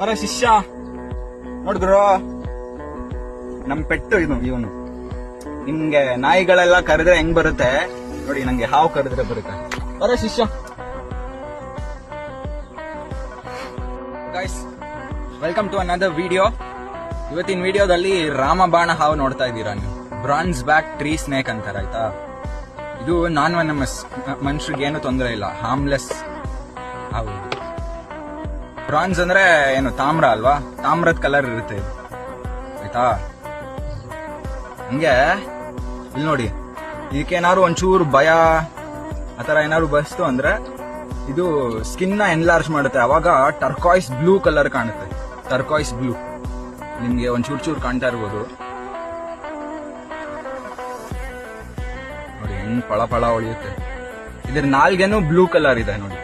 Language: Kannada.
ಬರೋ ಶಿಷ್ಯ ನೋಡಿದ್ರು ನಮ್ ಪೆಟ್ಟು ಇವನು ನಿಮ್ಗೆ ನಾಯಿಗಳೆಲ್ಲ ಕರೆದ್ರೆ ಹೆಂಗ್ ಬರುತ್ತೆ ನೋಡಿ, ನಂಗೆ ಹಾವು ಕರೆದ್ರೆ ಬರುತ್ತೆ. ಬರೋ ಶಿಷ್ಯ. Guys, welcome to another video. ಇವತ್ತಿನ ವಿಡಿಯೋದಲ್ಲಿ ರಾಮಬಾಣ ಹಾವು ನೋಡ್ತಾ ಇದ್ದೀರಾ ನೀವು. ಬ್ರಾನ್ಸ್ ಬ್ಯಾಕ್ ಟ್ರೀ ಸ್ನೇಕ್ ಅಂತಾರ, ಆಯ್ತಾ. ಇದು ನಾನ್ ವೆನಮಸ್, ಮನುಷ್ಯರಿಗೆ ಏನು ತೊಂದರೆ ಇಲ್ಲ, ಹಾರ್ಮ್ಲೆಸ್ ಹಾವು. ಬ್ರಾನ್ಸ್ ಅಂದ್ರೆ ಏನು, ತಾಮ್ರ ಅಲ್ವಾ, ತಾಮ್ರದ ಕಲರ್ ಇರುತ್ತೆ ಇದು, ಆಯ್ತಾ. ಹಂಗೆ ಇಲ್ಲಿ ನೋಡಿ, ಇದಕ್ಕೇನಾದ್ರು ಒಂಚೂರು ಭಯ ಆತರ ಏನಾದ್ರು ಬಸ್ತು ಅಂದ್ರೆ ಇದು ಸ್ಕಿನ್ ನ ಎನ್ಲಾರ್ಜ್ ಮಾಡುತ್ತೆ. ಅವಾಗ ಟರ್ಕಾಯ್ಸ್ ಬ್ಲೂ ಕಲರ್ ಕಾಣುತ್ತೆ. ಟರ್ಕಾಯ್ಸ್ ಬ್ಲೂ ನಿಮ್ಗೆ ಒಂಚೂರು ಕಾಣ್ತಾ ಇರ್ಬೋದು ನೋಡಿ, ಹೆಂಗ್ ಪಳ ಹೊಳಿಯುತ್ತೆ. ಇದ್ರ ನಾಲ್ಗೆನು ಬ್ಲೂ ಕಲರ್ ಇದೆ ನೋಡಿ.